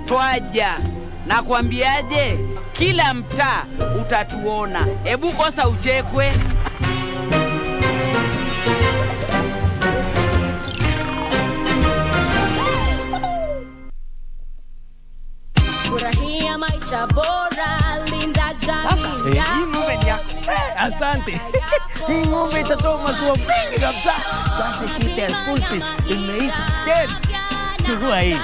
twaja. Nakwambiaje, kila mtaa utatuona. Hebu kosa uchekwe. Furahia maisha bora, linda jamii yako. Hii ng'ombe ni yako. Asante. Hii ng'ombe itatoa maziwa mengi kabisa. Sasa shida ya school fees imeisha tena. Chukua hii.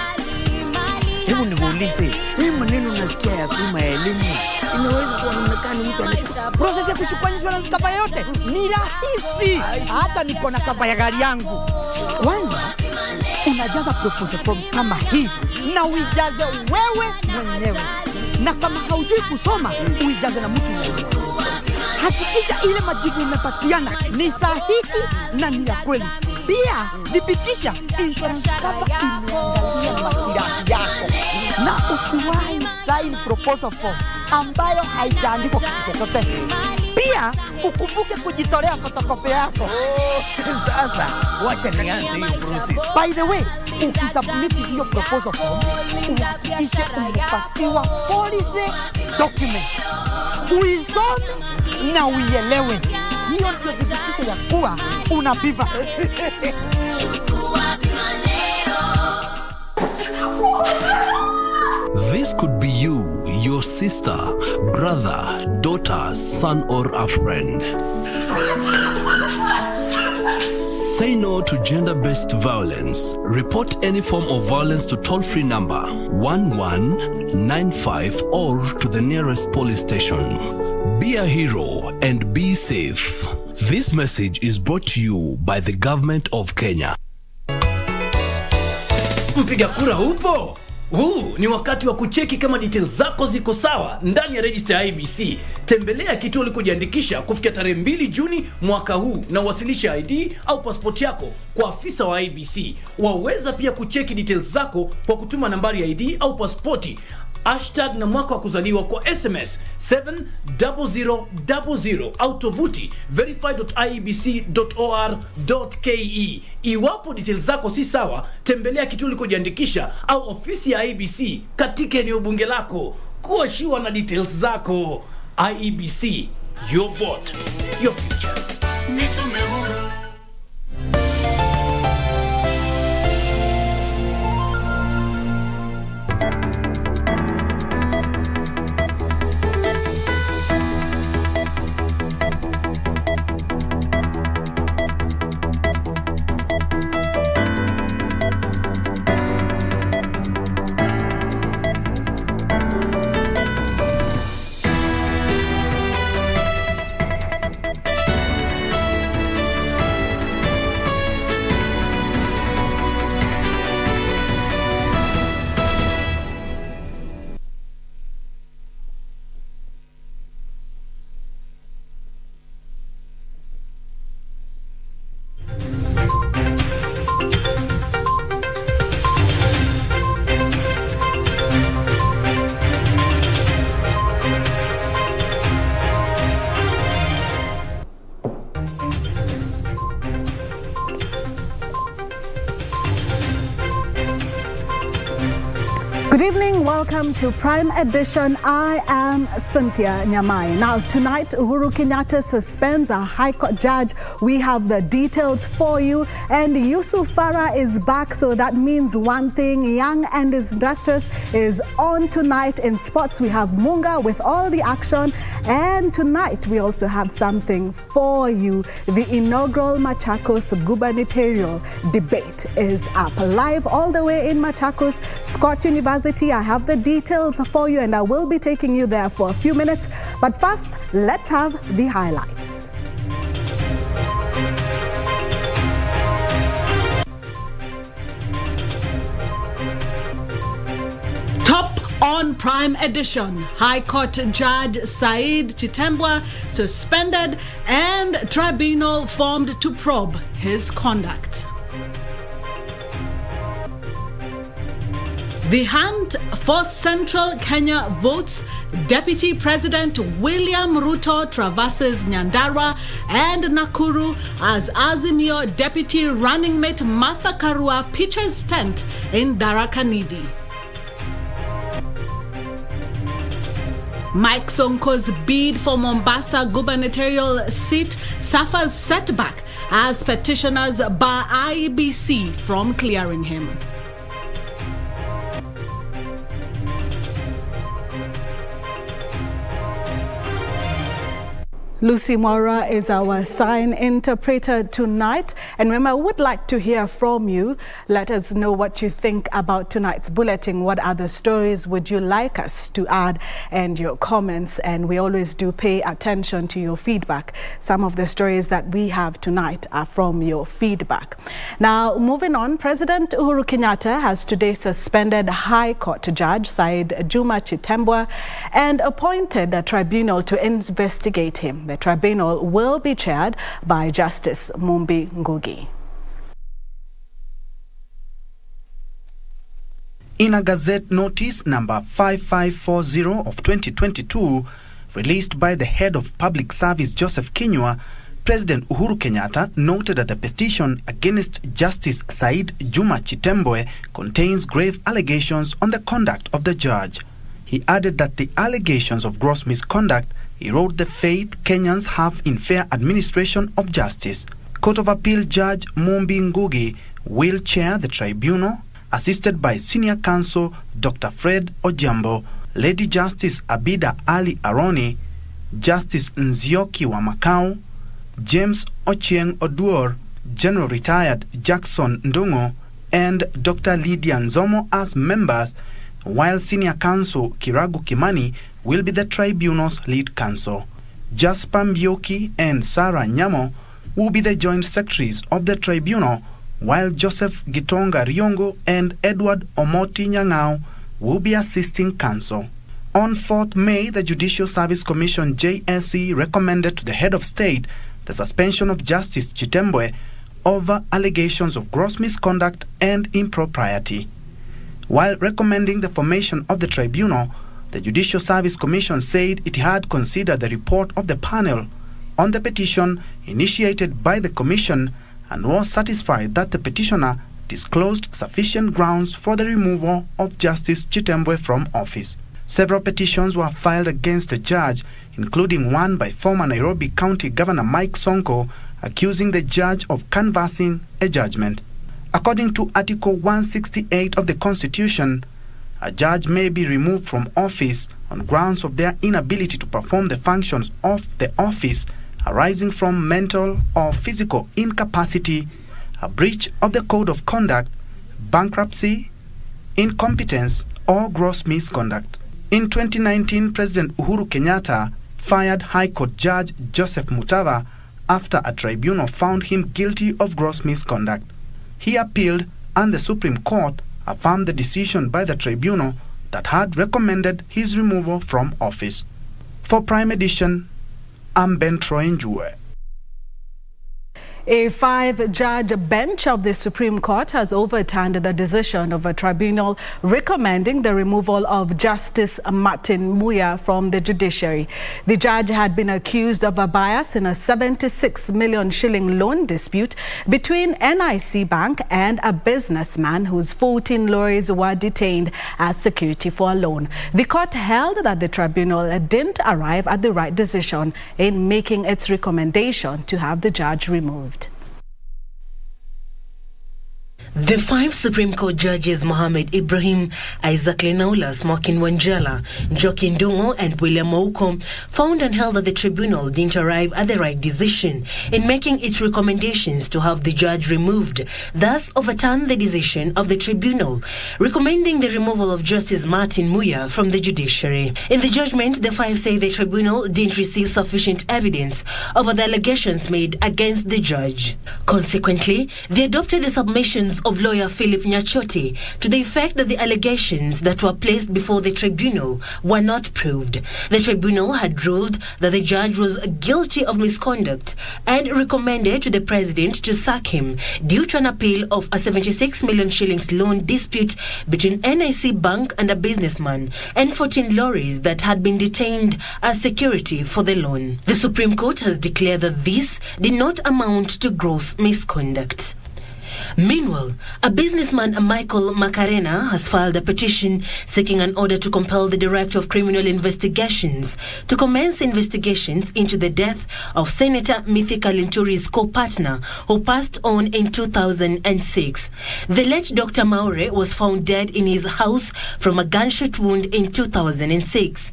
Hebu nikuulize, hii maneno nasikia ya bima ya elimu inaweza kuonekana mtu ana process ya kuchukua insurance kapa yote ni rahisi. Hata niko na kapa ya gari yangu. Kwanza unajaza proposal form kama hii na uijaze wewe mwenyewe, na kama haujui kusoma uijaze na mtu mwingine. Hakikisha ile majibu umepatiana ni sahihi na ni ya kweli. Pia thibitisha insurance kapa imeangalia maslahi yako, na usiwahi sign proposal form ambayo haijaandikwa kitu chochote. Pia ukumbuke kujitolea photocopy yako. Sasa wacha nianze hiyo process. By the way, ukisubmit hiyo proposal form, uhakikishe umepatiwa policy document. Uisome na uielewe. Hiyo ndio thibitisho ya kuwa unapiva. This could be you, your sister, brother, daughter, son, or a friend. Say no to gender-based violence. Report any form of violence to toll-free number 1195 or to the nearest police station. Be a hero and be safe. This message is brought to you by the government of Kenya. Mpiga kura upo? Huu ni wakati wa kucheki kama details zako ziko sawa ndani ya register ya IBC. Tembelea kituo ulikojiandikisha kufikia tarehe 2 Juni mwaka huu na uwasilisha ID au passport yako kwa afisa wa IBC. Waweza pia kucheki details zako kwa kutuma nambari ya ID au passporti hashtag na mwaka wa kuzaliwa kwa SMS 70000 au tovuti verify.iebc.or.ke. Iwapo details zako si sawa, tembelea kituo ulikojiandikisha au ofisi ya IEBC katika eneo bunge lako. Kuwa sure na details zako. IEBC, your vote, your future. Good evening, welcome to Prime Edition. I am Cynthia Nyamai. Now tonight, Uhuru Kenyatta suspends a High Court judge. We have the details for you. And Yusuf Farah is back, so that means one thing, Young and Industrious is on tonight. In sports, we have Munga with all the action. And tonight, we also have something for you. The inaugural Machakos gubernatorial debate is up live all the way in Machakos, Scott University. I have the details for you and I will be taking you there for a few minutes. But first, let's have the highlights. Top on Prime Edition. High Court Judge Said Chitembwa suspended and tribunal formed to probe his conduct. The hunt for Central Kenya votes. Deputy President William Ruto traverses Nyandarua and Nakuru as Azimio Deputy Running Mate Martha Karua pitches tent in Tharaka Nithi. Mike Sonko's bid for Mombasa gubernatorial seat suffers setback as petitioners bar IEBC from clearing him. Lucy Mora is our sign interpreter tonight. And remember, I would like to hear from you. Let us know what you think about tonight's bulletin. What other stories would you like us to add, and your comments? And we always do pay attention to your feedback. Some of the stories that we have tonight are from your feedback. Now, moving on, President Uhuru Kenyatta has today suspended High Court Judge Said Juma Chitembwe and appointed a tribunal to investigate him. The tribunal will be chaired by Justice Mumbi Ngugi. In a Gazette Notice number 5540 of 2022, released by the head of Public Service Joseph Kinyua, President Uhuru Kenyatta noted that the petition against Justice Said Juma Chitembwe contains grave allegations on the conduct of the judge. He added that the allegations of gross misconduct erode the faith Kenyans have in fair administration of justice. Court of Appeal Judge Mumbi Ngugi will chair the tribunal, assisted by Senior Counsel Dr. Fred Ojambo, Lady Justice Abida Ali Aroni, Justice Nzioki wa Makau, James Ochieng Oduor, General Retired Jackson Ndungo, and Dr. Lydia Nzomo as members, while Senior Counsel Kiragu Kimani will be the tribunal's lead counsel. Jasper Mbioki and Sarah Nyamo will be the joint secretaries of the tribunal, while Joseph Gitonga Riongo and Edward Omoti Nyang'ao will be assisting counsel. On 4th May, the Judicial Service Commission JSC recommended to the head of state the suspension of Justice Chitembwe over allegations of gross misconduct and impropriety. While recommending the formation of the tribunal, the Judicial Service Commission said it had considered the report of the panel on the petition initiated by the Commission and was satisfied that the petitioner disclosed sufficient grounds for the removal of Justice Chitembwe from office. Several petitions were filed against the judge, including one by former Nairobi County Governor Mike Sonko, accusing the judge of canvassing a judgment. According to Article 168 of the Constitution, a judge may be removed from office on grounds of their inability to perform the functions of the office arising from mental or physical incapacity, a breach of the Code of Conduct, bankruptcy, incompetence, or gross misconduct. In 2019, President Uhuru Kenyatta fired High Court Judge Joseph Mutava after a tribunal found him guilty of gross misconduct. He appealed, and the Supreme Court affirmed the decision by the tribunal that had recommended his removal from office. For Prime Edition, I'm Ben Troinjue. A 5-judge bench of the Supreme Court has overturned the decision of a tribunal recommending the removal of Justice Martin Muya from the judiciary. The judge had been accused of a bias in a 76 million shilling loan dispute between NIC Bank and a businessman whose 14 lorries were detained as security for a loan. The court held that the tribunal didn't arrive at the right decision in making its recommendation to have the judge removed. The 5 Supreme Court judges Mohammed Ibrahim, Isaac Lenaulas, Mokin Wanjala, Njoki Ndungo and William Mouko found and held that the tribunal didn't arrive at the right decision in making its recommendations to have the judge removed, thus overturned the decision of the tribunal, recommending the removal of Justice Martin Muya from the judiciary. In the judgment, the 5 say the tribunal didn't receive sufficient evidence over the allegations made against the judge. Consequently, they adopted the submissions of lawyer Philip Nyachoti to the effect that the allegations that were placed before the tribunal were not proved. The tribunal had ruled that the judge was guilty of misconduct and recommended to the president to sack him due to an appeal of a 76 million shillings loan dispute between NIC Bank and a businessman and 14 lorries that had been detained as security for the loan. The Supreme Court has declared that this did not amount to gross misconduct. Meanwhile, a businessman, Michael Macarena, has filed a petition seeking an order to compel the Director of Criminal Investigations to commence investigations into the death of Senator Mithika Linturi's co-partner who passed on in 2006. The late Dr. Maure was found dead in his house from a gunshot wound in 2006.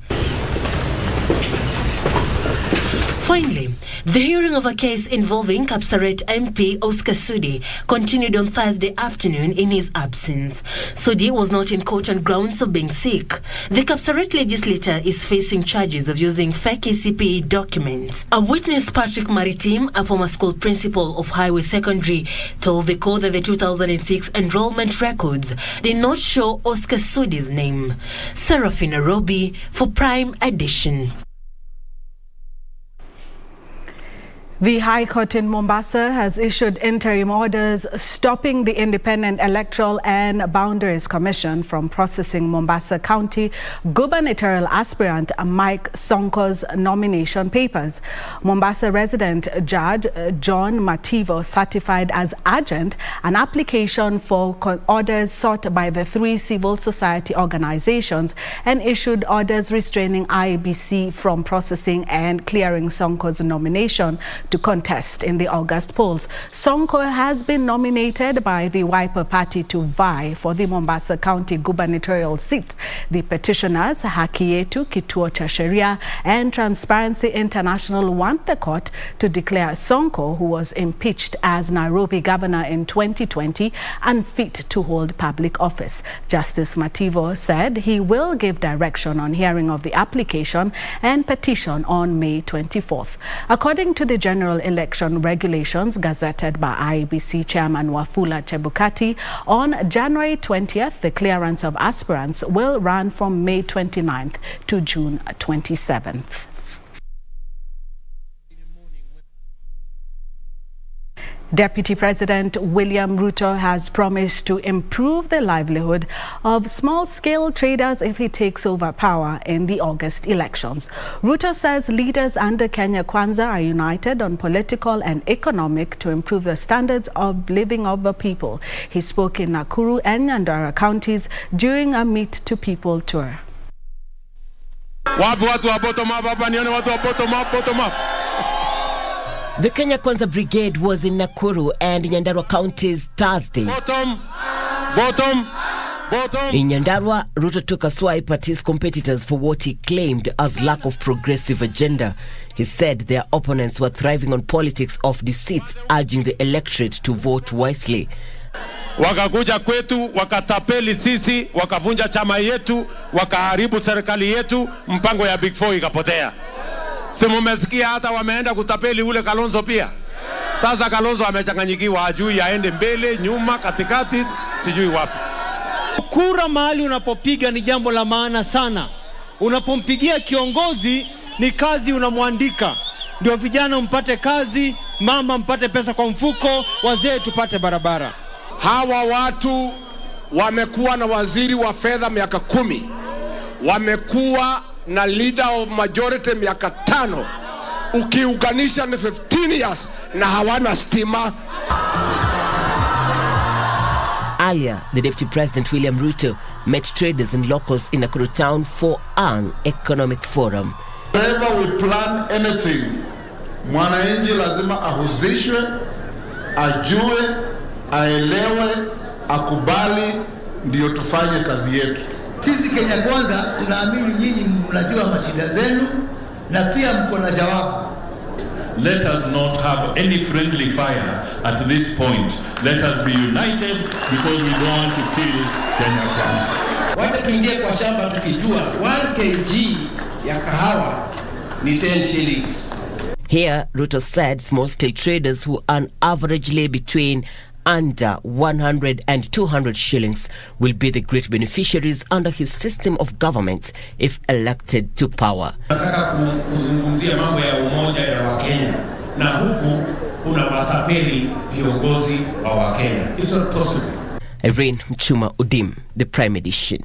Finally, the hearing of a case involving Kapsaret MP Oscar Sudi continued on Thursday afternoon in his absence. Sudi was not in court on grounds of being sick. The Kapsaret legislator is facing charges of using fake KCPE documents. A witness, Patrick Maritim, a former school principal of Highway Secondary, told the court that the 2006 enrollment records did not show Oscar Sudi's name. Serafina Robi for Prime Edition. The High Court in Mombasa has issued interim orders stopping the Independent Electoral and Boundaries Commission from processing Mombasa County gubernatorial aspirant Mike Sonko's nomination papers. Mombasa resident Judge John Mativo certified as urgent an application for orders sought by the 3 civil society organizations and issued orders restraining IEBC from processing and clearing Sonko's nomination to contest in the August polls. Sonko has been nominated by the Wiper Party to vie for the Mombasa County gubernatorial seat. The petitioners, Haki Yetu, Kituo cha Sheria and Transparency International, want the court to declare Sonko, who was impeached as Nairobi governor in 2020, unfit to hold public office. Justice Mativo said he will give direction on hearing of the application and petition on May 24th. According to the General Election Regulations gazetted by IEBC Chairman Wafula Chebukati, on January 20th, the clearance of aspirants will run from May 29th to June 27th. Deputy President William Ruto has promised to improve the livelihood of small-scale traders if he takes over power in the August elections. Ruto says leaders under Kenya Kwanza are united on political and economic to improve the standards of living of the people. He spoke in Nakuru and Nyandarua counties during a Meet to People tour. The Kenya Kwanza Brigade was in Nakuru and Nyandarua counties Thursday. Bottom. In Nyandarua, Ruto took a swipe at his competitors for what he claimed as lack of progressive agenda. He said their opponents were thriving on politics of deceit, urging the electorate to vote wisely. Wakakuja kwetu, wakatapeli sisi, wakavunja chama yetu, wakaharibu serikali yetu, mpango ya Big Four ikapotea. Simumesikia hata wameenda kutapeli ule Kalonzo pia. Sasa Kalonzo amechanganyikiwa, ajui aende mbele, nyuma, katikati, sijui wapi. Kura mahali unapopiga ni jambo la maana sana. Unapompigia kiongozi ni kazi unamwandika. Ndio vijana mpate kazi, mama mpate pesa kwa mfuko, wazee tupate barabara. Hawa watu wamekuwa na waziri wa fedha miaka 10. Wamekuwa na leader of majority miaka 5. Ukiunganisha ni 15 years na hawana stima. Earlier, the Deputy President William Ruto met traders and locals in Nakuru town for an economic forum. Whenever we plan anything, mwananchi lazima ahusishwe, ajue, aelewe, akubali, ndio tufanye kazi yetu. Sisi Kenya Kwanza tunaamini nyinyi mnajua mashida zenu na pia mko na jawabu. Let us not have any friendly fire at this point. Let us be united because we don't want to kill Kenya Kwanza. Wacha tuingie kwa shamba tukijua 1 kg ya kahawa ni 10 shillings. Here, Ruto said small-scale traders who earn averagely between under 100 and 200 shillings will be the great beneficiaries under his system of government if elected to power. Nataka kuzungumzia mambo ya umoja ya Wakenya na huku kuna matapeli viongozi wa Wakenya. It's not possible. Irene Mchuma Udim, the Prime Edition.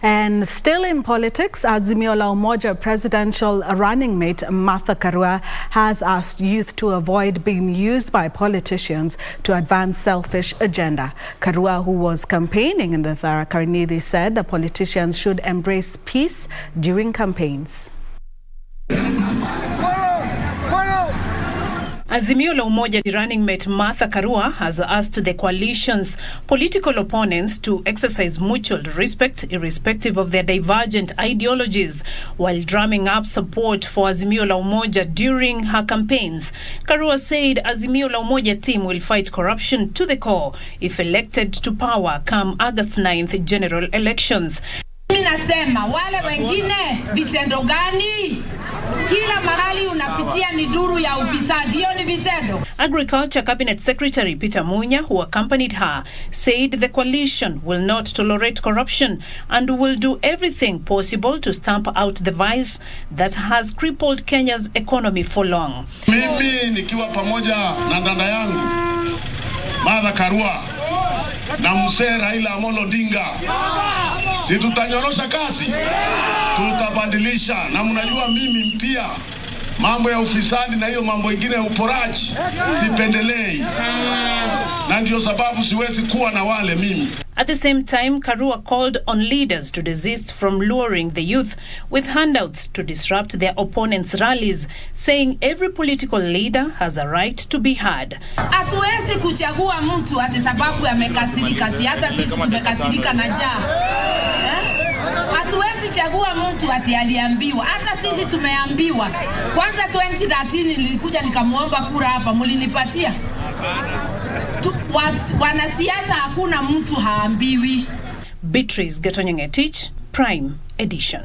And still in politics, Azimio la Umoja presidential running mate Martha Karua has asked youth to avoid being used by politicians to advance selfish agenda. Karua, who was campaigning in the Tharaka Nithi, said the politicians should embrace peace during campaigns. Azimio la Umoja running mate Martha Karua has asked the coalition's political opponents to exercise mutual respect irrespective of their divergent ideologies while drumming up support for Azimio la Umoja during her campaigns. Karua said Azimio la Umoja team will fight corruption to the core if elected to power come August 9th general elections. Mimi nasema wale wengine vitendo gani? Kila mahali unapitia ni duru ya ufisadi, hiyo ni vitendo. Agriculture Cabinet Secretary Peter Munya, who accompanied her, said the coalition will not tolerate corruption and will do everything possible to stamp out the vice that has crippled Kenya's economy for long. Mimi nikiwa pamoja na dada yangu Martha Karua na mzee Raila Amolo Odinga, si tutanyorosha kazi, tutabadilisha. Na mnajua mimi pia mambo ya ufisadi na hiyo mambo ingine ya uporaji sipendelei, na ndio sababu siwezi kuwa na wale mimi. At the same time, Karua called on leaders to desist from luring the youth with handouts to disrupt their opponents' rallies, saying every political leader has a right to be heard. Hatuwezi kuchagua mtu ati sababu amekasirika, hata sisi tumekasirika na njaa. Hatuwezi chagua mtu ati aliambiwa, hata sisi tumeambiwa. Kwanza 2013 nilikuja nikamuomba kura hapa, mlinipatia. Wanasiasa hakuna mtu haambiwi. Beatrice Getonyongetich, Prime Edition.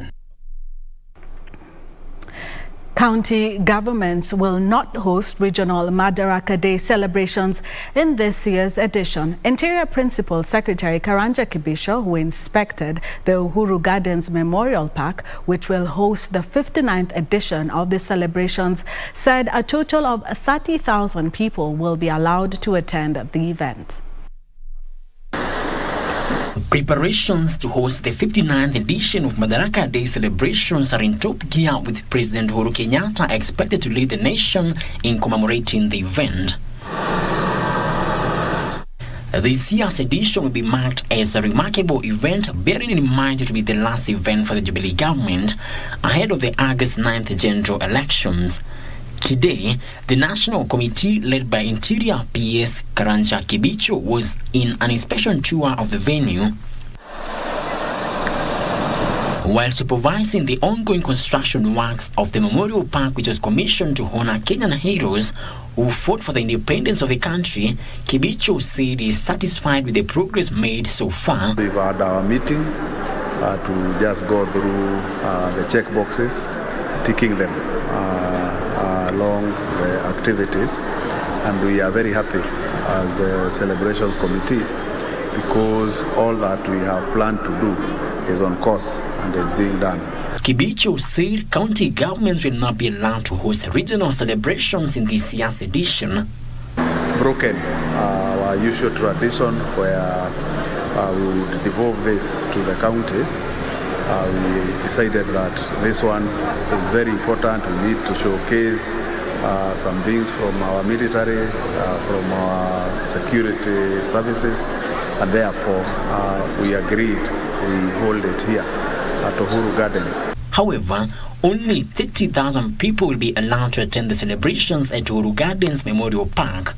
County governments will not host regional Madaraka Day celebrations in this year's edition. Interior Principal Secretary Karanja Kibisho, who inspected the Uhuru Gardens Memorial Park, which will host the 59th edition of the celebrations, said a total of 30,000 people will be allowed to attend the event. Preparations to host the 59th edition of Madaraka Day celebrations are in top gear, with President Uhuru Kenyatta expected to lead the nation in commemorating the event. This year's edition will be marked as a remarkable event, bearing in mind it will be the last event for the Jubilee government ahead of the August 9th general elections. Today, the National Committee, led by Interior PS Karanja Kibicho, was in an inspection tour of the venue while supervising the ongoing construction works of the Memorial Park, which was commissioned to honor Kenyan heroes who fought for the independence of the country. Kibicho said he is satisfied with the progress made so far. We've had our meeting to just go through the check boxes, ticking them along the activities, and we are very happy as the celebrations committee because all that we have planned to do is on course and is being done. Kibicho said county governments will not be allowed to host regional celebrations in this year's edition. Broken our usual tradition where we would devolve this to the counties. We decided that this one is very important. We need to showcase some things from our military, from our security services, and therefore we agreed we hold it here at Uhuru Gardens. However, only 30,000 people will be allowed to attend the celebrations at Uhuru Gardens Memorial Park.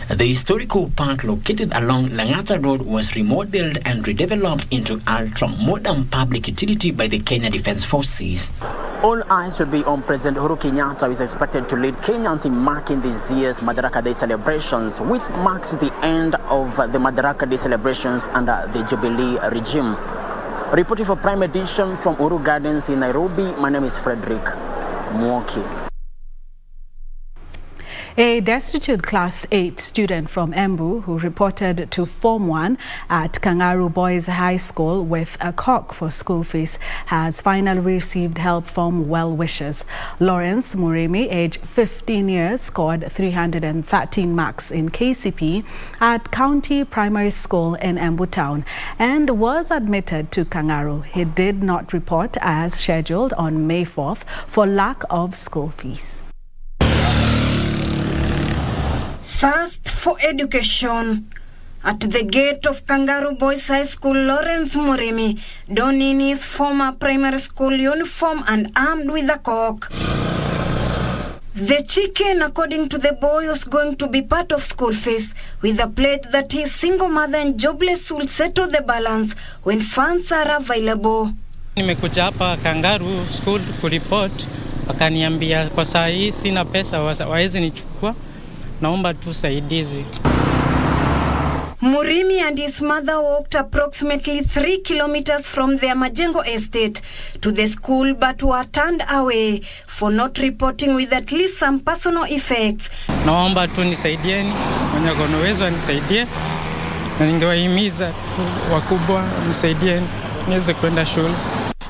The historical park located along Langata Road was remodeled and redeveloped into ultra-modern public utility by the Kenya Defence Forces. All eyes will be on President Uhuru Kenyatta, who is expected to lead Kenyans in marking this year's Madaraka Day celebrations, which marks the end of the Madaraka Day celebrations under the Jubilee regime. Reporting for Prime Edition from Uhuru Gardens in Nairobi, my name is Frederick Mwoki. A destitute Class 8 student from Embu who reported to Form 1 at Kangaru Boys High School with a cock for school fees has finally received help from well-wishers. Lawrence Murimi, age 15 years, scored 313 marks in KCP at County Primary School in Embu Town and was admitted to Kangaru. He did not report as scheduled on May 4th for lack of school fees. Thirst for education. At the gate of Kangaru Boys High School, Lawrence Murimi donned in his former primary school uniform and armed with a cock. The chicken, according to the boy, was going to be part of school fees, with a pledge that his single mother and jobless will settle the balance when funds are available. Nimekuja hapa Kangaru School kuripot, wakaniambia kwa saa hii sina pesa waezi nichukua. Naomba tu saidizi. Murimi and his mother walked approximately 3 kilometers from their Majengo estate to the school but were turned away for not reporting with at least some personal effects. Naomba tu nisaidieni, mwenye kuna uwezo anisaidie. Na ningewahimiza tu wakubwa nisaidieni niweze kwenda shule.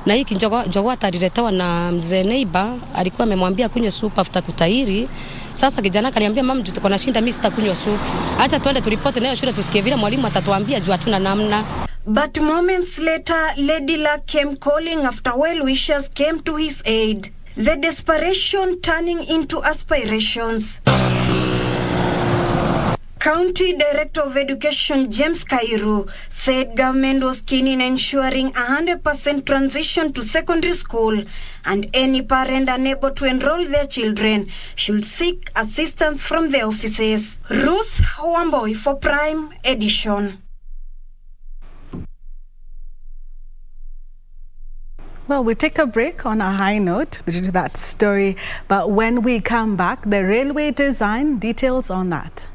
Na hiki njogoo ataliletewa na mzee neighbor, alikuwa amemwambia kunywe supu after kutahiri. Sasa kijana kaniambia mama, tuko na shinda, mimi sitakunywa supu. Acha tuende turipoti nayo shule tusikie vile mwalimu atatuambia juu hatuna namna. But moments later, Lady Luck came calling after well-wishers came to his aid. The desperation turning into aspirations. County Director of Education James Kairu said government was keen in ensuring 100% transition to secondary school, and any parent unable to enroll their children should seek assistance from the offices. Ruth Wamboy for Prime Edition. Well, we take a break on a high note due to that story, but when we come back, the railway design, details on that.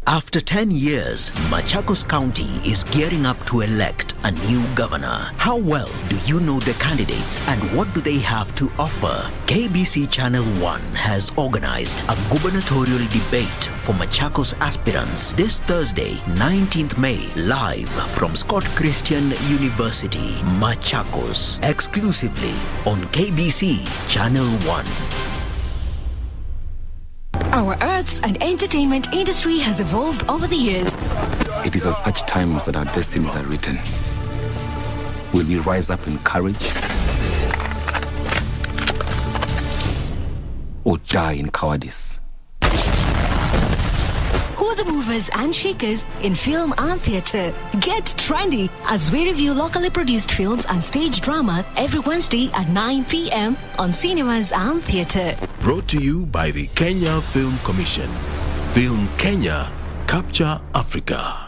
After 10 years, Machakos County is gearing up to elect a new governor. How well do you know the candidates and what do they have to offer? KBC Channel 1 has organized a gubernatorial debate for Machakos aspirants this Thursday, 19th May, live from Scott Christian University, Machakos, exclusively on KBC Channel 1. Our arts and entertainment industry has evolved over the years. It is at such times that our destinies are written. Will we rise up in courage or die in cowardice? Who are the movers and shakers in film and theatre? Get trendy as we review locally produced films and stage drama every Wednesday at 9 p.m. on Cinemas and Theatre. Brought to you by the Kenya Film Commission. Film Kenya, Capture Africa.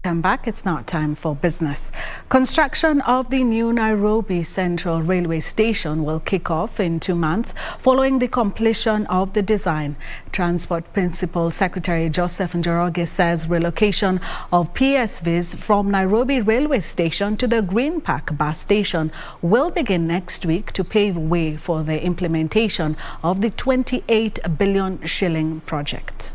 Come back, it's now time for business. Construction of the new Nairobi Central Railway Station will kick off in 2 months following the completion of the design. Transport Principal Secretary Joseph Njoroge says relocation of PSVs from Nairobi Railway Station to the Green Park Bus Station will begin next week to pave way for the implementation of the 28 billion shilling project.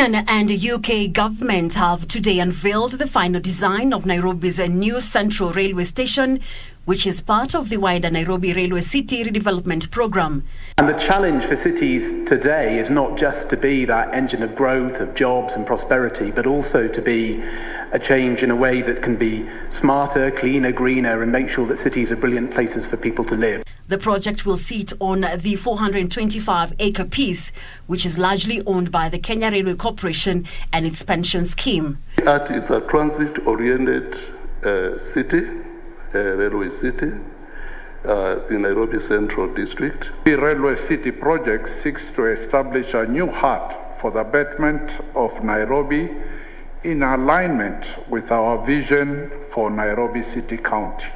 And the UK government have today unveiled the final design of Nairobi's new Central Railway Station, which is part of the wider Nairobi Railway City Redevelopment Programme. And the challenge for cities today is not just to be that engine of growth, of jobs and prosperity, but also to be a change in a way that can be smarter, cleaner, greener, and make sure that cities are brilliant places for people to live. The project will sit on the 425-acre piece, which is largely owned by the Kenya Railway Corporation and its pension scheme. It is a transit-oriented city, railway city, the Nairobi Central District. The Railway City project seeks to establish a new hub for the betterment of Nairobi in alignment with our vision for Nairobi City County.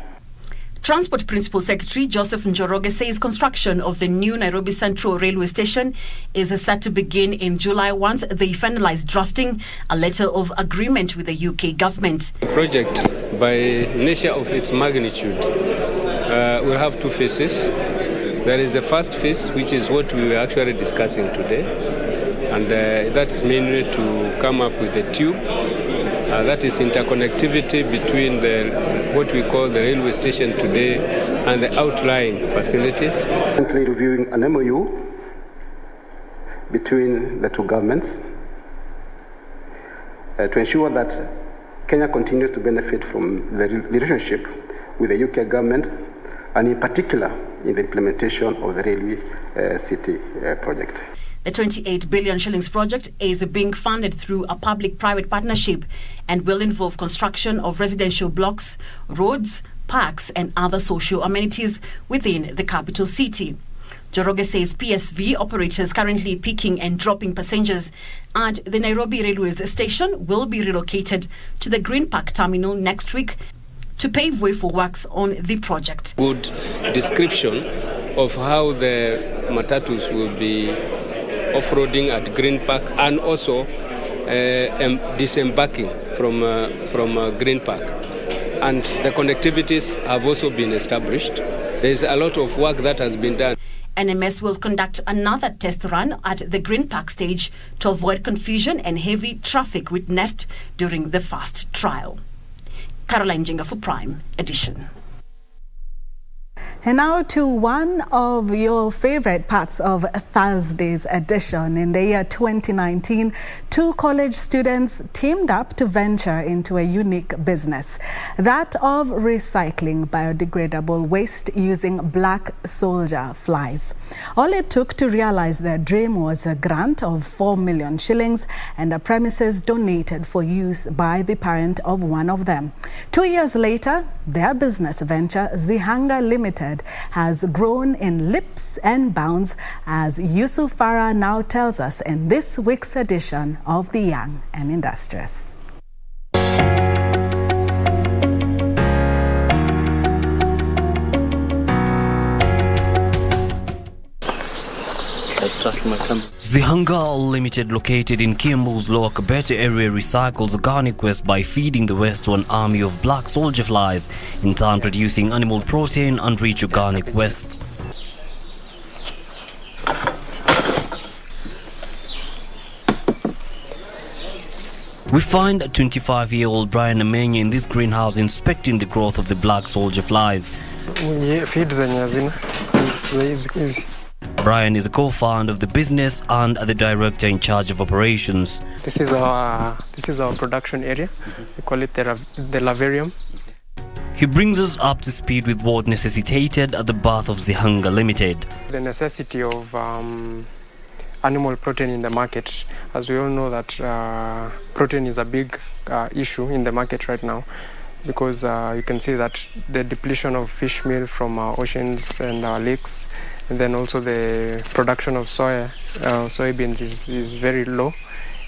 Transport Principal Secretary Joseph Njoroge says construction of the new Nairobi Central Railway Station is set to begin in July once they finalize drafting a letter of agreement with the UK government. The project, by nature of its magnitude, will have two phases. There is the first phase, which is what we were actually discussing today, and that's mainly to come up with a tube. That is interconnectivity between what we call the railway station today and the outlying facilities. Currently reviewing an MOU between the two governments to ensure that Kenya continues to benefit from the relationship with the UK government, and in particular in the implementation of the Railway City project. The 28 billion shillings project is being funded through a public-private partnership and will involve construction of residential blocks, roads, parks and other social amenities within the capital city. Njoroge says PSV operators currently picking and dropping passengers at the Nairobi Railways station will be relocated to the Green Park terminal next week to pave way for works on the project. Good description of how the matatus will be off-roading at Green Park and also disembarking from Green Park. And the connectivities have also been established. There is a lot of work that has been done. NMS will conduct another test run at the Green Park stage to avoid confusion and heavy traffic witnessed during the first trial. Caroline Jinga for Prime Edition. And now to one of your favorite parts of Thursday's edition. In the year 2019, two college students teamed up to venture into a unique business, that of recycling biodegradable waste using black soldier flies. All it took to realize their dream was a grant of 4 million shillings and a premises donated for use by the parent of one of them. 2 years later, their business venture, Zihanga Limited, has grown in leaps and bounds, as Yusuf Farah now tells us in this week's edition of The Young and Industrious. Zihanga Limited, located in Kiambu's Lower Kabete area, recycles organic waste by feeding the waste to an army of black soldier flies, in turn producing animal protein and rich organic wastes. We find 25-year-old Brian Amenya in this greenhouse inspecting the growth of the black soldier flies. Brian is a co-founder of the business and the director in charge of operations. This is our production area. We call it the lavarium. He brings us up to speed with what necessitated at the birth of Zihanga Limited. The necessity of animal protein in the market. As we all know that protein is a big issue in the market right now, because you can see that the depletion of fish meal from our oceans and our lakes, and then also the production of soybeans is very low,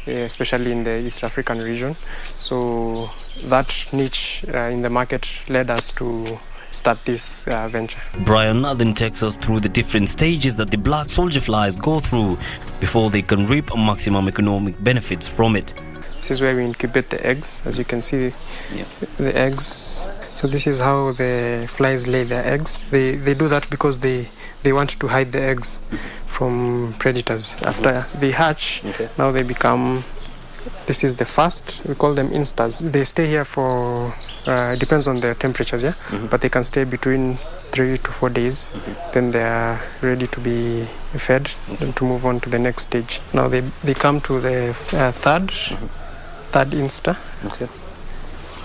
especially in the East African region. So that niche in the market led us to start this venture. Brian then takes us through the different stages that the black soldier flies go through before they can reap maximum economic benefits from it. This is where we incubate the eggs. As you can see, the eggs. So this is how the flies lay their eggs. They do that because they want to hide the eggs from predators. After they hatch, now they become, this is the first, we call them instars. They stay here for, depends on the temperatures, but they can stay between 3 to 4 days. Then they are ready to be fed and to move on to the next stage. Now they come to the third instar.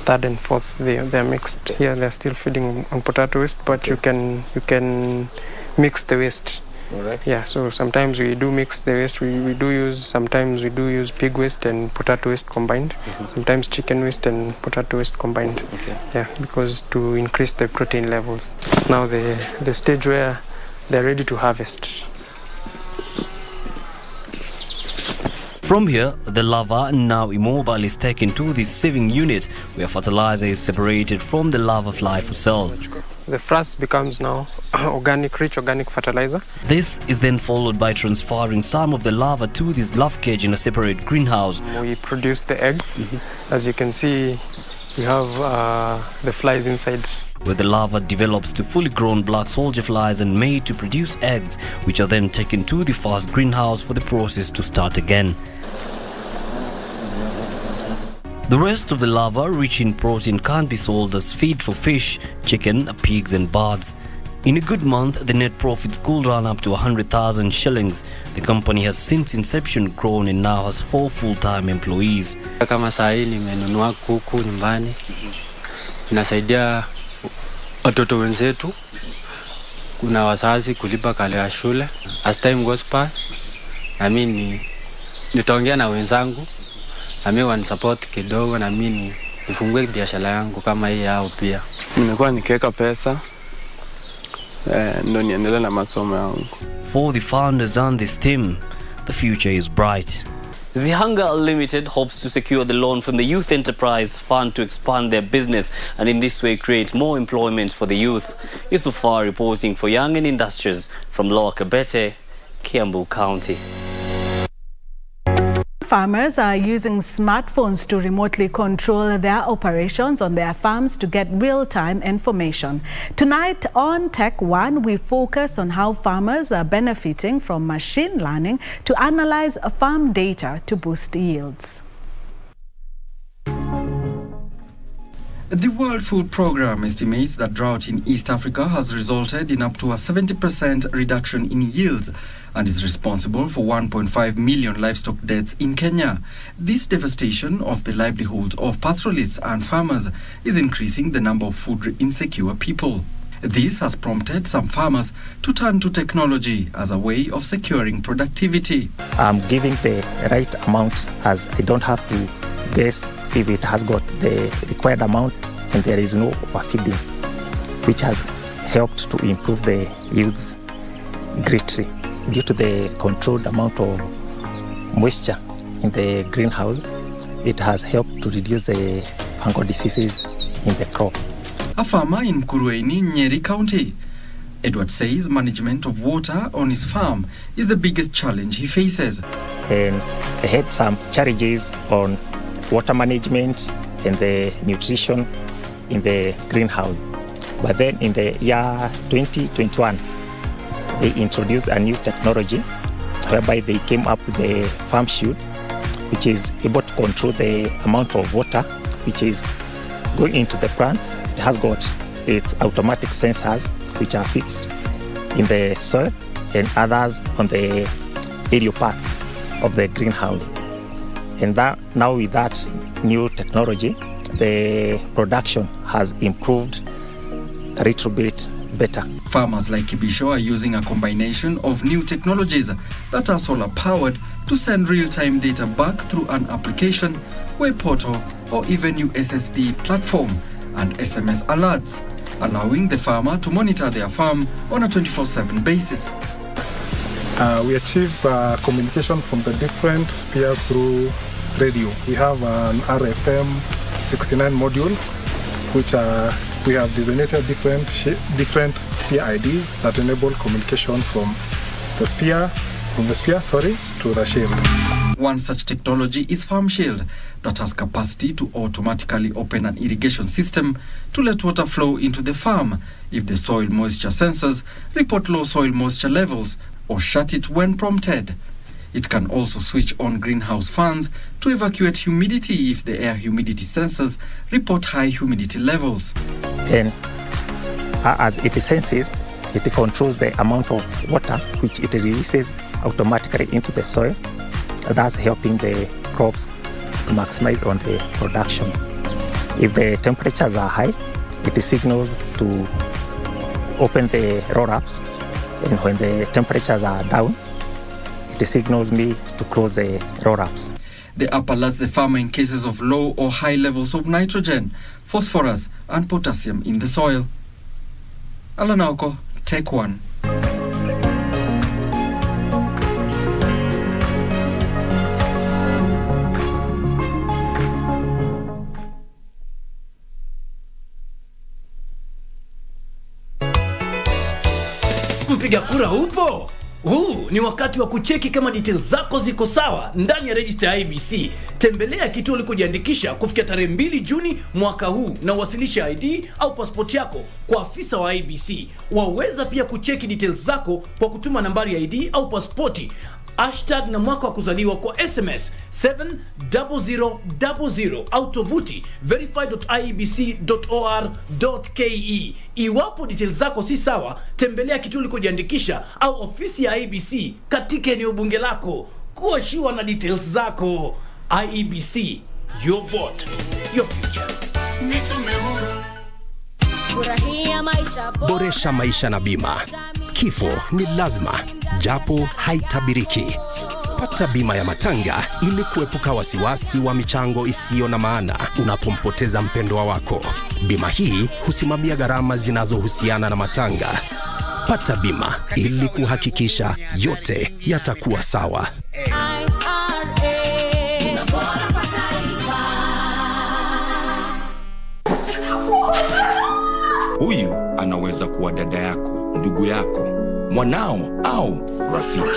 third and fourth, they're mixed. Here they're still feeding on potato waste, but you can mix the waste. All right. Yeah, so sometimes we do mix the waste. Sometimes we do use pig waste and potato waste combined. Sometimes chicken waste and potato waste combined. Okay. Yeah, because to increase the protein levels. Now the stage where they're ready to harvest. From here, the larva, now immobile, is taken to the sieving unit where fertilizer is separated from the larva fly for sale. The frass becomes now rich organic fertilizer. This is then followed by transferring some of the larva to this larva cage in a separate greenhouse. We produce the eggs. As you can see, we have the flies inside. Where the larva develops to fully grown black soldier flies and made to produce eggs, which are then taken to the first greenhouse for the process to start again. The rest of the larva, rich in protein, can be sold as feed for fish, chicken, pigs and birds. In a good month, the net profits could run up to 100,000 shillings. The company has since inception grown and now has 4 full-time employees. Kama saa hii nimenunua kuku nyumbani. Inasaidia watoto wenzetu. Kuna wazazi kulipa karo ya shule. As time goes by, na mimi nitaongea na wenzangu. Na mimi wanisupport kidogo na mimi nifungue biashara yangu kama hii yao pia. Nimekuwa nikiweka pesa ndo niendelee na masomo yangu. For the founders and this team, the future is bright. Zihanga Limited hopes to secure the loan from the Youth Enterprise Fund to expand their business and in this way create more employment for the youth. Yusufar reporting for Young and Industries from Lower Kabete, Kiambu County. Farmers are using smartphones to remotely control their operations on their farms to get real-time information. Tonight on Tech One, we focus on how farmers are benefiting from machine learning to analyze farm data to boost yields. The World Food Programme estimates that drought in East Africa has resulted in up to a 70% reduction in yields and is responsible for 1.5 million livestock deaths in Kenya. This devastation of the livelihoods of pastoralists and farmers is increasing the number of food insecure people. This has prompted some farmers to turn to technology as a way of securing productivity. I'm giving the right amount as I don't have to guess if it has got the required amount and there is no overfeeding, which has helped to improve the yields greatly. Due to the controlled amount of moisture in the greenhouse, it has helped to reduce the fungal diseases in the crop. A farmer in Kurueni, Nyeri County, Edward says management of water on his farm is the biggest challenge he faces. And I had some challenges on water management and the nutrition in the greenhouse. But then in the year 2021, they introduced a new technology whereby they came up with a farm shield, which is able to control the amount of water which is going into the plants. It has got its automatic sensors which are fixed in the soil and others on the aerial parts of the greenhouse. And that now with that new technology, the production has improved a little bit better. Farmers like Kibisho are using a combination of new technologies that are solar powered to send real-time data back through an application, web portal or even USSD platform and SMS alerts, allowing the farmer to monitor their farm on a 24/7 basis. We achieve communication from the different spheres through radio. We have an RFM 69 module, which we have designated different sphere IDs that enable communication from the sphere to the shield. One such technology is Farm Shield that has capacity to automatically open an irrigation system to let water flow into the farm if the soil moisture sensors report low soil moisture levels or shut it when prompted. It can also switch on greenhouse fans to evacuate humidity if the air humidity sensors report high humidity levels. And as it senses, it controls the amount of water which it releases automatically into the soil, thus helping the crops to maximize on the production. If the temperatures are high, it signals to open the roll-ups, and when the temperatures are down, it signals me to close the roll-ups. The app alerts the farmer in cases of low or high levels of nitrogen, phosphorus, and potassium in the soil. Alanauko, take one. Mpiga kura upo? Huu ni wakati wa kucheki kama details zako ziko sawa ndani ya register ya IBC. Tembelea kituo ulikojiandikisha kufikia tarehe 2 Juni mwaka huu na uwasilisha ID au passport yako kwa afisa wa IBC. Waweza pia kucheki details zako kwa kutuma nambari ya ID au passporti, hashtag na mwaka wa kuzaliwa kwa SMS 70000 au tovuti verify.iebc.or.ke. Iwapo details zako si sawa, tembelea kituo ulikojiandikisha au ofisi ya IEBC katika eneo bunge lako. Kuwa sure na details zako. IEBC, your vote, your future. Boresha maisha na bima. Kifo ni lazima, japo haitabiriki. Pata bima ya matanga ili kuepuka wasiwasi wa michango isiyo na maana unapompoteza mpendwa wako. Bima hii husimamia gharama zinazohusiana na matanga. Pata bima ili kuhakikisha yote yatakuwa sawa. Huyu anaweza kuwa dada yako, ndugu yako, mwanao au rafiki.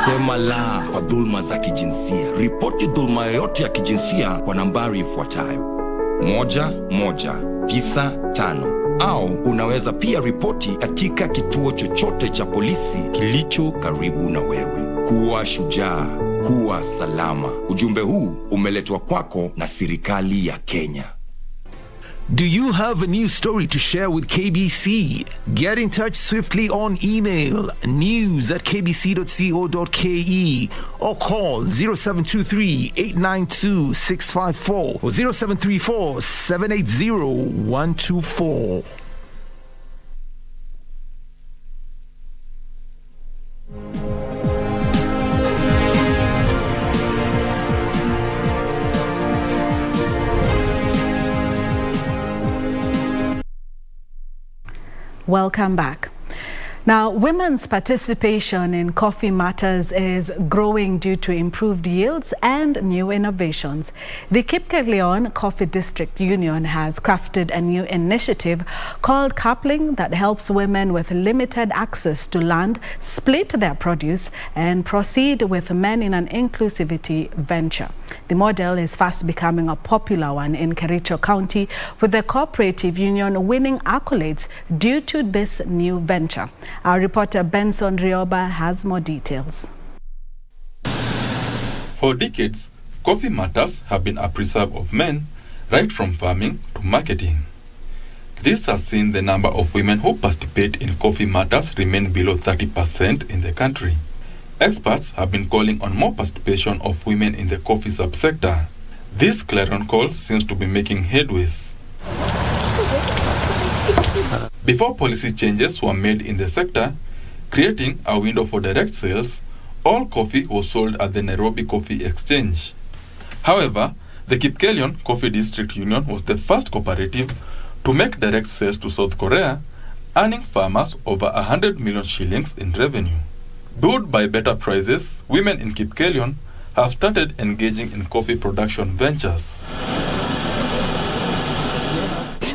Sema la kwa dhulma za kijinsia. Ripoti dhulma yoyote ya kijinsia kwa nambari ifuatayo: 1195, au unaweza pia ripoti katika kituo chochote cha polisi kilicho karibu na wewe. Kuwa shujaa, kuwa salama. Ujumbe huu umeletwa kwako na serikali ya Kenya. Do you have a news story to share with KBC? Get in touch swiftly on email news@kbc.co.ke or call 0723-892-654 or 0734-780-124. Welcome back. Now, women's participation in coffee matters is growing due to improved yields and new innovations. The Kipkelion Coffee District Union has crafted a new initiative called Coupling that helps women with limited access to land split their produce and proceed with men in an inclusivity venture. The model is fast becoming a popular one in Kericho County, with the cooperative union winning accolades due to this new venture. Our reporter Benson Rioba has more details. For decades, coffee matters have been a preserve of men, right from farming to marketing. This has seen the number of women who participate in coffee matters remain below 30% in the country. Experts have been calling on more participation of women in the coffee subsector. This clarion call seems to be making headways. Before policy changes were made in the sector, creating a window for direct sales, all coffee was sold at the Nairobi Coffee Exchange. However, the Kipkelion Coffee District Union was the first cooperative to make direct sales to South Korea, earning farmers over 100 million shillings in revenue. Buoyed by better prices, women in Kipkelion have started engaging in coffee production ventures.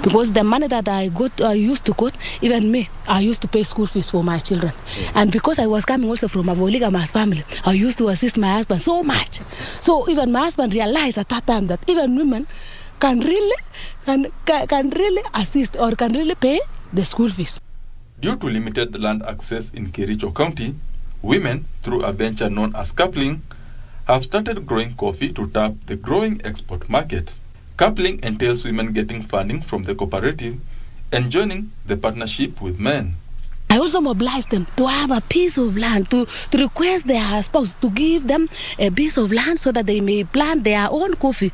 Because the money that I used to get, even me, I used to pay school fees for my children. And because I was coming also from a polygamous family, I used to assist my husband so much. So even my husband realized at that time that even women can really assist or can really pay the school fees. Due to limited land access in Kericho County, women, through a venture known as Coupling, have started growing coffee to tap the growing export market. Coupling entails women getting funding from the cooperative and joining the partnership with men. I also mobilize them to have a piece of land, to request their spouse to give them a piece of land so that they may plant their own coffee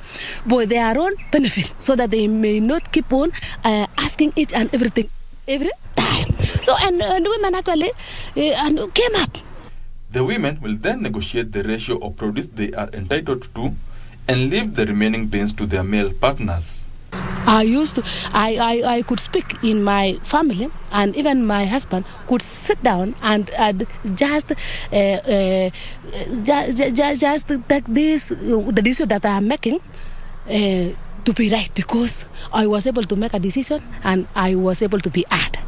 for their own benefit, so that they may not keep on asking each and everything every time. So, and the women actually came up. The women will then negotiate the ratio of produce they are entitled to and leave the remaining beans to their male partners. I could speak in my family, and even my husband could sit down and just take this, the decision that I am making to be right, because I was able to make a decision and I was able to be at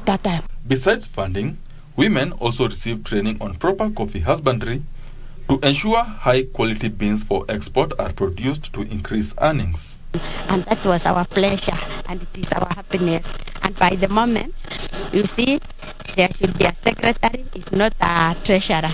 that time. Besides funding, women also receive training on proper coffee husbandry to ensure high-quality beans for export are produced to increase earnings. And that was our pleasure, and it is our happiness. And by the moment, you see, there should be a secretary, if not a treasurer.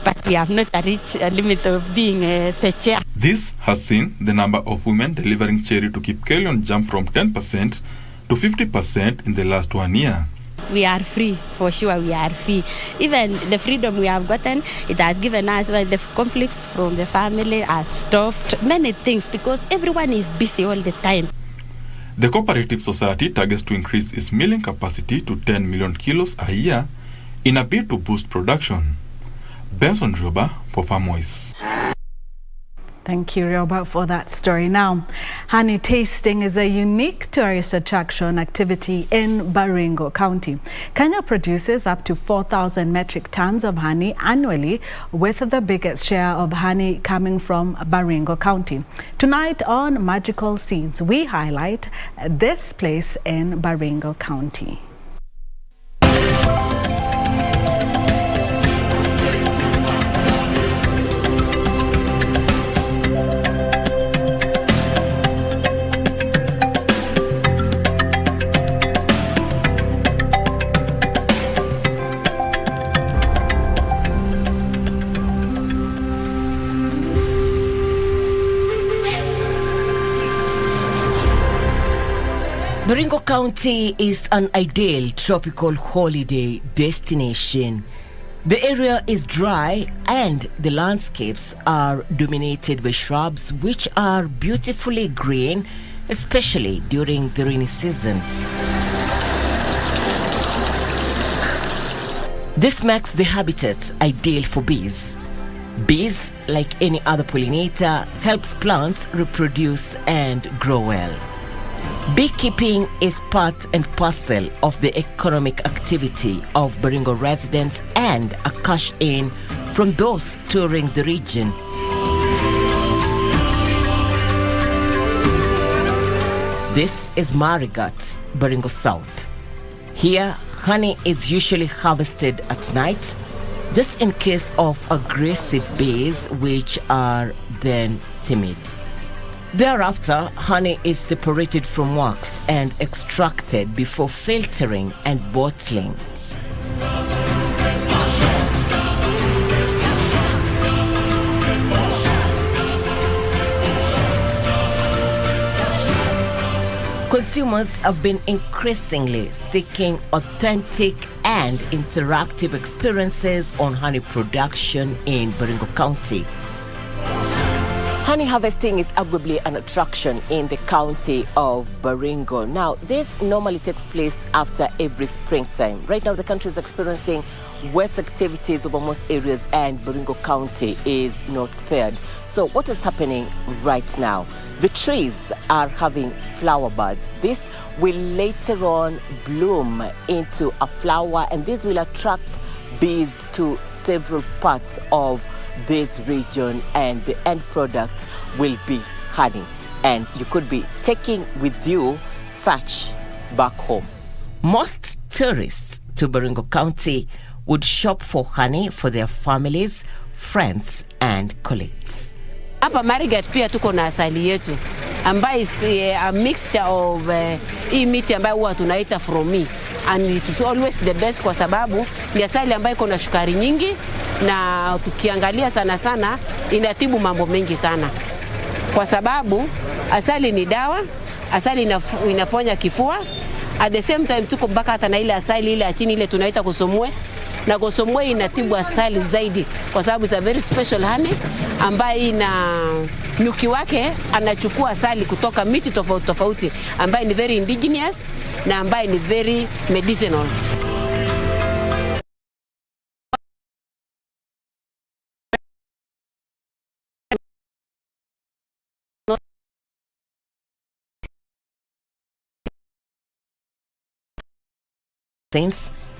But we have not reached a limit of being the chair. This has seen the number of women delivering cherry to Kipkelion jump from 10% to 50% in the last 1 year. We are free, for sure we are free. Even the freedom we have gotten, it has given us, when the conflicts from the family have stopped, many things, because everyone is busy all the time. The cooperative society targets to increase its milling capacity to 10 million kilos a year in a bid to boost production. Benson Rioba for Farmois. Thank you, Rioba, for that story. Now, honey tasting is a unique tourist attraction activity in Baringo County. Kenya produces up to 4,000 metric tons of honey annually, with the biggest share of honey coming from Baringo County. Tonight on Magical Scenes, we highlight this place in Baringo County. Baringo County is an ideal tropical holiday destination. The area is dry and the landscapes are dominated by shrubs which are beautifully green, especially during the rainy season. This makes the habitat ideal for bees. Bees, like any other pollinator, helps plants reproduce and grow well. Beekeeping is part and parcel of the economic activity of Baringo residents and a cash-in from those touring the region. This is Marigat, Baringo South. Here, honey is usually harvested at night, this in case of aggressive bees which are then timid. Thereafter, honey is separated from wax and extracted before filtering and bottling. Consumers have been increasingly seeking authentic and interactive experiences on honey production in Baringo County. Honey harvesting is arguably an attraction in the county of Baringo. Now, this normally takes place after every springtime. Right now, the country is experiencing wet activities over most areas, and Baringo County is not spared. So what is happening right now? The trees are having flower buds. This will later on bloom into a flower, and this will attract bees to several parts of this region, and the end product will be honey, and you could be taking with you such back home. Most tourists to Baringo County would shop for honey for their families, friends and colleagues. Hapa Marigat pia tuko na asali yetu ambayo is a mixture of hii miti ambayo huwa tunaita from me, and it is always the best kwa sababu ni asali ambayo iko na sukari nyingi, na tukiangalia sana sana inatibu mambo mengi sana, kwa sababu asali ni dawa, asali inaponya kifua, At the same time tuko mpaka hata na ile asali ile ya chini ile tunaita kosomwe, na kosomwe inatibu asali zaidi kwa sababu it's a very special honey ambaye ina nyuki wake anachukua asali kutoka miti tofauti tofauti ambaye ni very indigenous na ambaye ni very medicinal.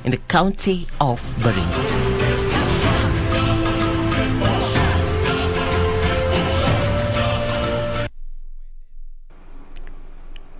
In the county of Baringo.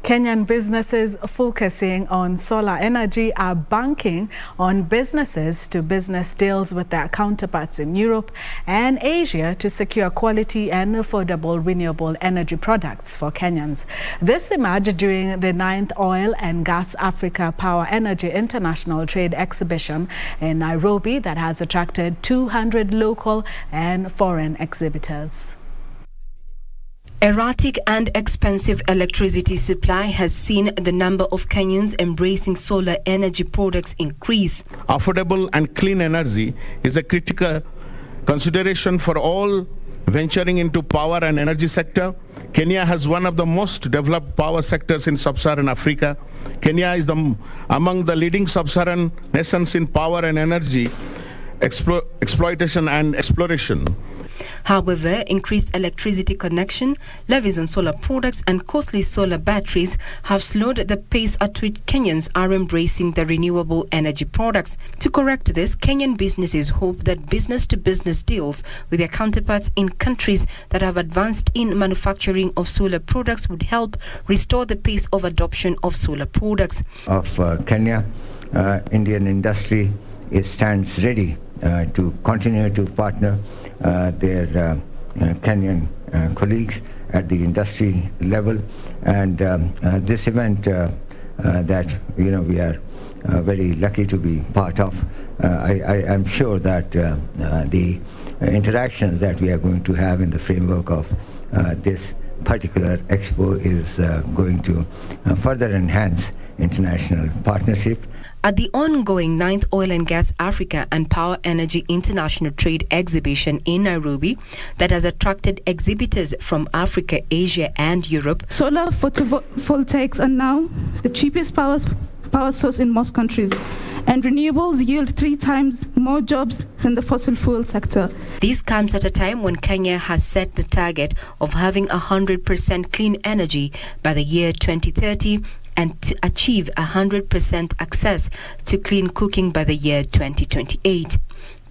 Kenyan businesses focusing on solar energy are banking on business-to-business deals with their counterparts in Europe and Asia to secure quality and affordable renewable energy products for Kenyans. This emerged during the 9th Oil and Gas Africa Power Energy International Trade Exhibition in Nairobi that has attracted 200 local and foreign exhibitors. Erratic and expensive electricity supply has seen the number of Kenyans embracing solar energy products increase. Affordable and clean energy is a critical consideration for all venturing into power and energy sector. Kenya has one of the most developed power sectors in sub-Saharan Africa. Kenya is among the leading sub-Saharan nations in power and energy exploitation and exploration. However, increased electricity connection, levies on solar products and costly solar batteries have slowed the pace at which Kenyans are embracing the renewable energy products. To correct this, Kenyan businesses hope that business-to-business deals with their counterparts in countries that have advanced in manufacturing of solar products would help restore the pace of adoption of solar products. Kenya, Indian industry stands ready to continue to partner their Kenyan colleagues at the industry level, and this event that we are very lucky to be part of. I am sure that the interactions that we are going to have in the framework of this particular expo is going to further enhance international partnership. At the ongoing 9th Oil and Gas Africa and Power Energy International Trade Exhibition in Nairobi that has attracted exhibitors from Africa, Asia and Europe. Solar photovoltaics are now the cheapest power source in most countries, and renewables yield 3 times more jobs than the fossil fuel sector. This comes at a time when Kenya has set the target of having 100% clean energy by the year 2030 and to achieve 100% access to clean cooking by the year 2028.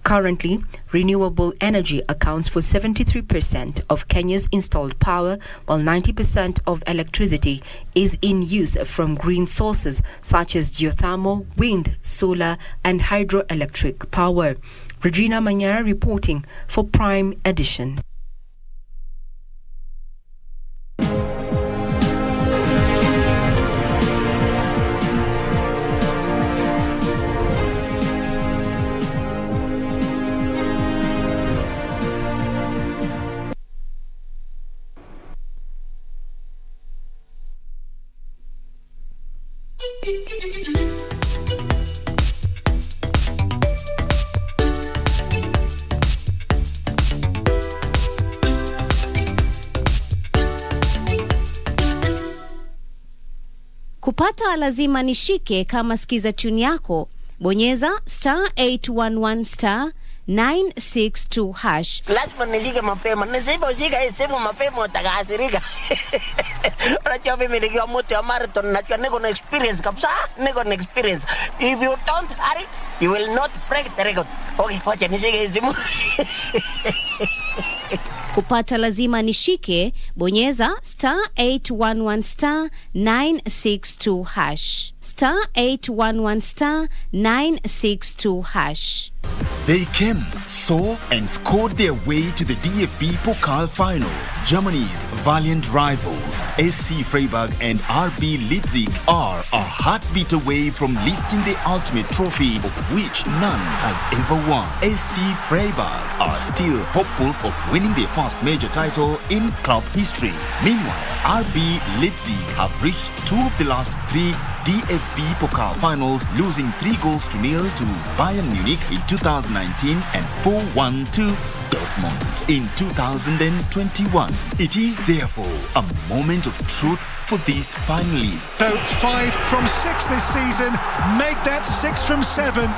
Currently, renewable energy accounts for 73% of Kenya's installed power, while 90% of electricity is in use from green sources such as geothermal, wind, solar, and hydroelectric power. Regina Manyara reporting for Prime Edition. Kupata lazima nishike kama sikiza tune yako. Bonyeza *811 *962 hash. Lazima nishike mapema. Nisipo shika hii simu mapema utakasirika. Unajua mimi nikiwa mtu ya marathon najua niko na experience kabisa. Niko na experience. If you don't hurry, you will not break the record. Okay, wacha nishike hii simu. Kupata lazima nishike, bonyeza *811 *962 hash. *811 *962 hash. They came, saw and scored their way to the DFB Pokal final. Germany's valiant rivals, SC Freiburg and RB Leipzig, are a heartbeat away from lifting the ultimate trophy of which none has ever won. SC Freiburg are still hopeful of winning their first major title in club history. Meanwhile, RB Leipzig have reached 2 of the last 3 DFB Pokal finals, losing 3-0 to Bayern Munich in 2019 and 4-1 to Dortmund in 2021. It is therefore a moment of truth for these finalists. So 5 from 6 this season, make that 6 from 7.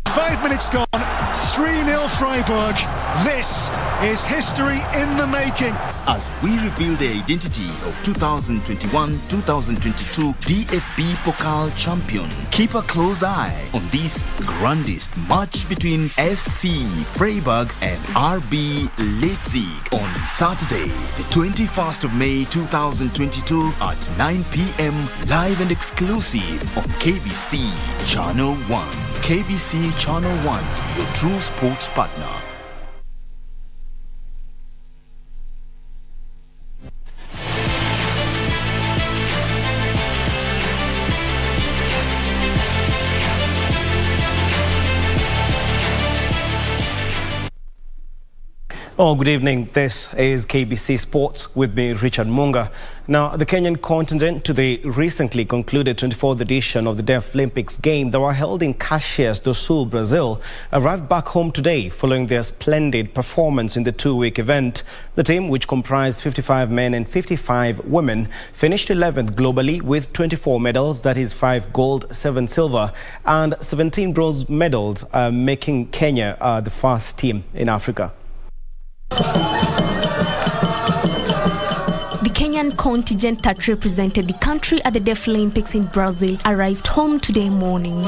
5 minutes gone, 3-0 Freiburg. This is history in the making. As we reveal the identity of 2021-2022 DFB Pokal champion, keep a close eye on this grandest match between SC Freiburg and RB Leipzig on Saturday, the 21st of May 2022 at 9 p.m. live and exclusive on KBC Channel 1. KBC Channel 1, your true sports partner. Oh, good evening. This is KBC Sports with me, Richard Munga. Now, the Kenyan contingent to the recently concluded 24th edition of the Deaflympics Games that were held in Caxias do Sul, Brazil, arrived back home today following their splendid performance in the two-week event. The team, which comprised 55 men and 55 women, finished 11th globally with 24 medals, that is 5 gold, 7 silver, and 17 bronze medals, making Kenya the first team in Africa. The Kenyan contingent that represented the country at the Deaflympics in Brazil arrived home today morning.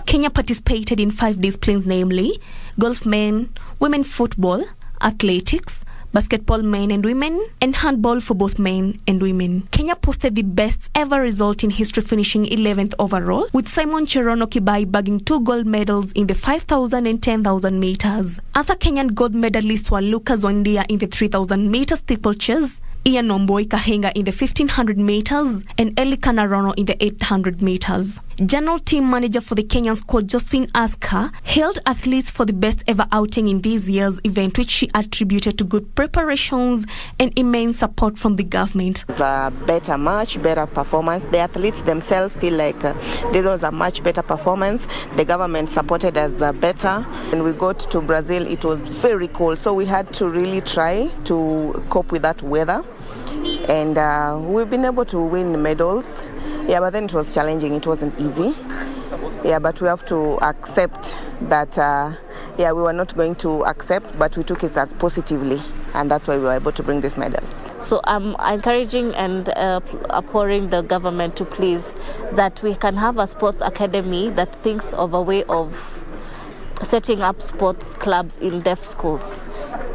Kenya participated in 5 disciplines, namely golf men, women football, athletics, basketball men and women, and handball for both men and women. Kenya posted the best ever result in history, finishing 11th overall, with Simon Cherono Kibai bagging 2 gold medals in the 5,000 and 10,000 meters. Other Kenyan gold medalists were Lucas Ondia in the 3,000 meters steeplechase, Ian Omboi Kahenga in the 1,500 meters, and Eli Kanarono in the 800 meters. General team manager for the Kenyan squad, Josephine Aska, hailed athletes for the best ever outing in this year's event, which she attributed to good preparations and immense support from the government. It's a better match, better performance. The athletes themselves feel like this was a much better performance. The government supported us better. When we got to Brazil, it was very cold, so we had to really try to cope with that weather. And we've been able to win medals. Yeah, but then it was challenging. It wasn't easy. Yeah, but we have to accept that, we were not going to accept, but we took it as positively. And that's why we were able to bring this medal. So I'm encouraging and imploring the government to please that we can have a sports academy that thinks of a way of setting up sports clubs in deaf schools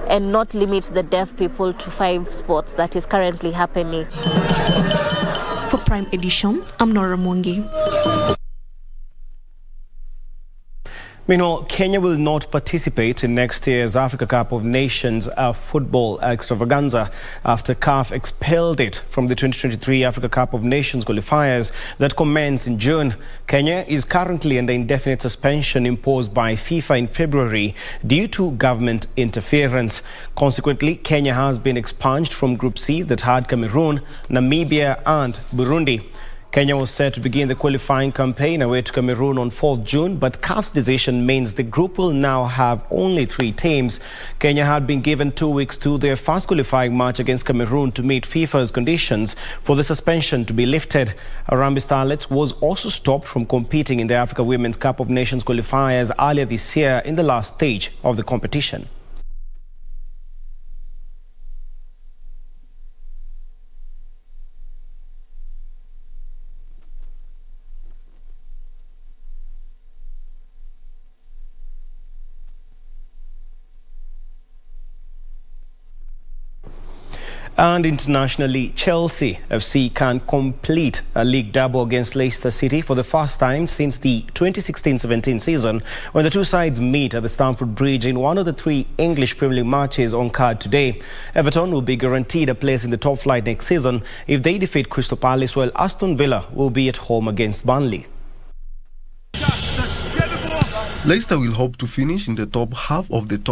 and not limit the deaf people to 5 sports that is currently happening. For Prime Edition, I'm Nora Mwangi. Meanwhile, Kenya will not participate in next year's Africa Cup of Nations football extravaganza after CAF expelled it from the 2023 Africa Cup of Nations qualifiers that commence in June. Kenya is currently under indefinite suspension imposed by FIFA in February due to government interference. Consequently, Kenya has been expunged from Group C that had Cameroon, Namibia and Burundi. Kenya was set to begin the qualifying campaign away to Cameroon on 4th June, but CAF's decision means the group will now have only 3 teams. Kenya had been given 2 weeks to their first qualifying match against Cameroon to meet FIFA's conditions for the suspension to be lifted. Harambee Starlets was also stopped from competing in the Africa Women's Cup of Nations qualifiers earlier this year in the last stage of the competition. And internationally, Chelsea FC can complete a league double against Leicester City for the first time since the 2016-17 season, when the two sides meet at the Stamford Bridge in one of the 3 English Premier League matches on card today. Everton will be guaranteed a place in the top flight next season if they defeat Crystal Palace, while Aston Villa will be at home against Burnley. Leicester will hope to finish in the top half of the top